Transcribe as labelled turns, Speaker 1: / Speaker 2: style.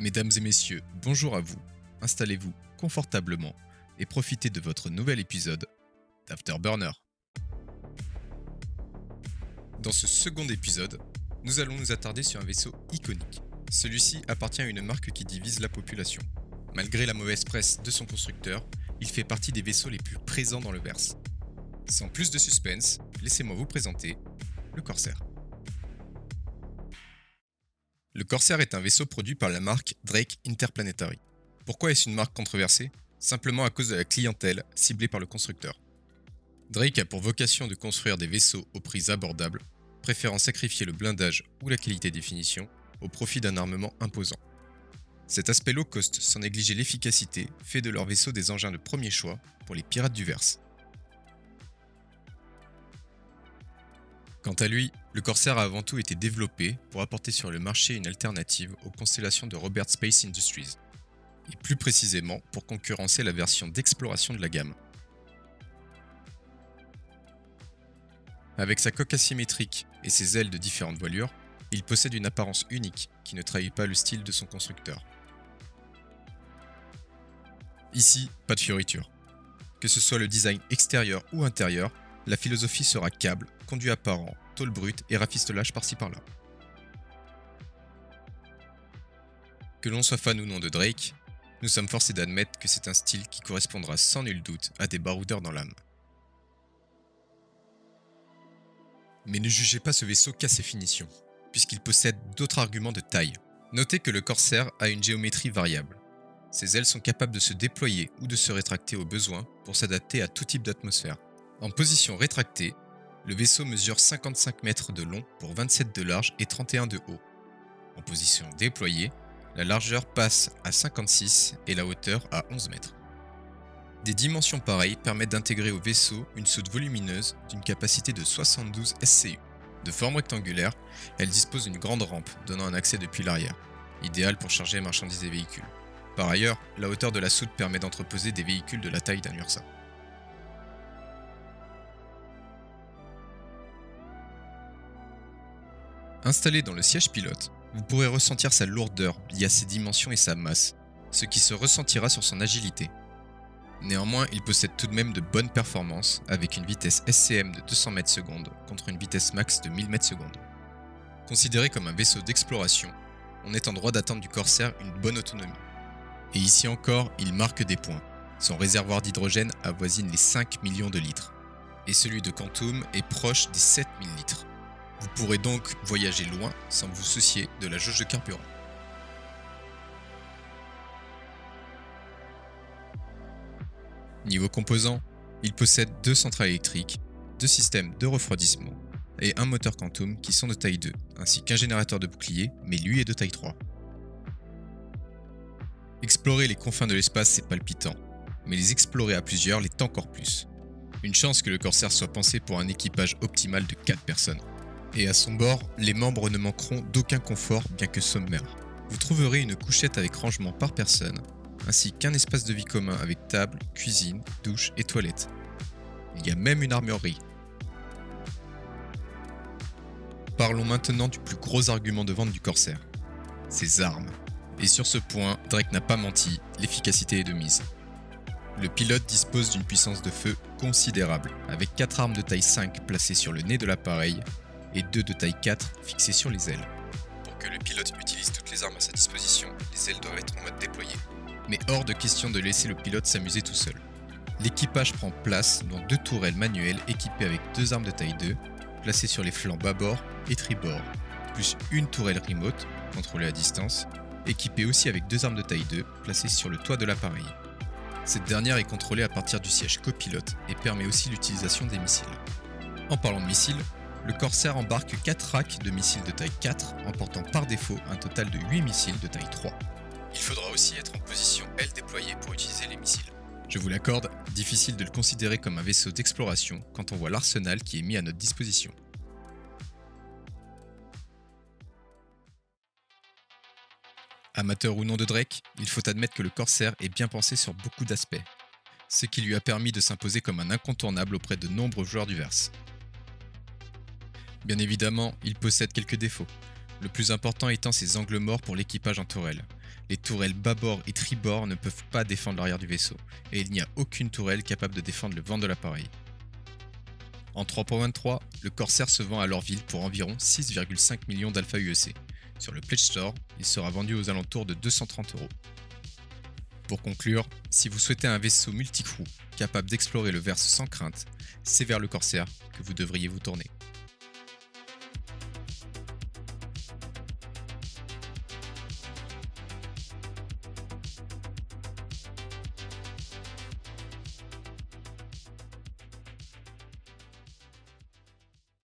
Speaker 1: Mesdames et messieurs, bonjour à vous. Installez-vous confortablement et profitez de votre nouvel épisode d'Afterburner. Dans ce second épisode, nous allons nous attarder sur un vaisseau iconique. Celui-ci appartient à une marque qui divise la population. Malgré la mauvaise presse de son constructeur, il fait partie des vaisseaux les plus présents dans le verse. Sans plus de suspense, laissez-moi vous présenter le Corsair. Le Corsair est un vaisseau produit par la marque Drake Interplanetary. Pourquoi est-ce une marque controversée ? Simplement à cause de la clientèle ciblée par le constructeur. Drake a pour vocation de construire des vaisseaux aux prix abordables, préférant sacrifier le blindage ou la qualité des finitions au profit d'un armement imposant. Cet aspect low cost sans négliger l'efficacité fait de leurs vaisseaux des engins de premier choix pour les pirates du verse. Quant à lui, le Corsair a avant tout été développé pour apporter sur le marché une alternative aux constellations de Robert Space Industries, et plus précisément pour concurrencer la version d'exploration de la gamme. Avec sa coque asymétrique et ses ailes de différentes voilures, il possède une apparence unique qui ne trahit pas le style de son constructeur. Ici, pas de fioriture. Que ce soit le design extérieur ou intérieur, la philosophie sera câble, conduit apparent, tôle brute et rafistolage par-ci par-là. Que l'on soit fan ou non de Drake, nous sommes forcés d'admettre que c'est un style qui correspondra sans nul doute à des baroudeurs dans l'âme. Mais ne jugez pas ce vaisseau qu'à ses finitions, puisqu'il possède d'autres arguments de taille. Notez que le Corsair a une géométrie variable. Ses ailes sont capables de se déployer ou de se rétracter au besoin pour s'adapter à tout type d'atmosphère. En position rétractée, le vaisseau mesure 55 mètres de long pour 27 de large et 31 de haut. En position déployée, la largeur passe à 56 et la hauteur à 11 mètres. Des dimensions pareilles permettent d'intégrer au vaisseau une soute volumineuse d'une capacité de 72 SCU. De forme rectangulaire, elle dispose d'une grande rampe donnant un accès depuis l'arrière, idéal pour charger marchandises et véhicules. Par ailleurs, la hauteur de la soute permet d'entreposer des véhicules de la taille d'un Ursa. Installé dans le siège pilote, vous pourrez ressentir sa lourdeur liée à ses dimensions et sa masse, ce qui se ressentira sur son agilité. Néanmoins, il possède tout de même de bonnes performances avec une vitesse SCM de 200 m/s contre une vitesse max de 1000 m/s. Considéré comme un vaisseau d'exploration, on est en droit d'attendre du Corsair une bonne autonomie. Et ici encore, il marque des points. Son réservoir d'hydrogène avoisine les 5 millions de litres, et celui de Quantum est proche des 7000 litres. Vous pourrez donc voyager loin sans vous soucier de la jauge de carburant. Niveau composants, il possède 2 centrales électriques, 2 systèmes de refroidissement et un moteur Quantum qui sont de taille 2, ainsi qu'un générateur de bouclier, mais lui est de taille 3. Explorer les confins de l'espace c'est palpitant, mais les explorer à plusieurs l'est encore plus. Une chance que le Corsair soit pensé pour un équipage optimal de 4 personnes. Et à son bord, les membres ne manqueront d'aucun confort bien que sommaire. Vous trouverez une couchette avec rangement par personne, ainsi qu'un espace de vie commun avec table, cuisine, douche et toilette. Il y a même une armurerie. Parlons maintenant du plus gros argument de vente du Corsair, ses armes. Et sur ce point, Drake n'a pas menti, l'efficacité est de mise. Le pilote dispose d'une puissance de feu considérable, avec 4 armes de taille 5 placées sur le nez de l'appareil et 2 de taille 4 fixées sur les ailes. Pour que le pilote utilise toutes les armes à sa disposition, les ailes doivent être en mode déployé. Mais hors de question de laisser le pilote s'amuser tout seul. L'équipage prend place dans 2 tourelles manuelles équipées avec 2 armes de taille 2, placées sur les flancs bâbord et tribord, plus une tourelle remote, contrôlée à distance, équipée aussi avec 2 armes de taille 2, placées sur le toit de l'appareil. Cette dernière est contrôlée à partir du siège copilote et permet aussi l'utilisation des missiles. En parlant de missiles, le Corsair embarque 4 racks de missiles de taille 4, emportant par défaut un total de 8 missiles de taille 3. Il faudra aussi être en position aile déployée pour utiliser les missiles. Je vous l'accorde, difficile de le considérer comme un vaisseau d'exploration quand on voit l'arsenal qui est mis à notre disposition. Amateur ou non de Drake, il faut admettre que le Corsair est bien pensé sur beaucoup d'aspects, ce qui lui a permis de s'imposer comme un incontournable auprès de nombreux joueurs du verse. Bien évidemment, il possède quelques défauts, le plus important étant ses angles morts pour l'équipage en tourelle. Les tourelles bâbord et tribord ne peuvent pas défendre l'arrière du vaisseau, et il n'y a aucune tourelle capable de défendre le vent de l'appareil. En 3.23, le Corsair se vend à Lorville pour environ 6,5 millions d'Alpha UEC. Sur le Pledge Store, il sera vendu aux alentours de 230 €. Pour conclure, si vous souhaitez un vaisseau multicrew capable d'explorer le verse sans crainte, c'est vers le Corsair que vous devriez vous tourner.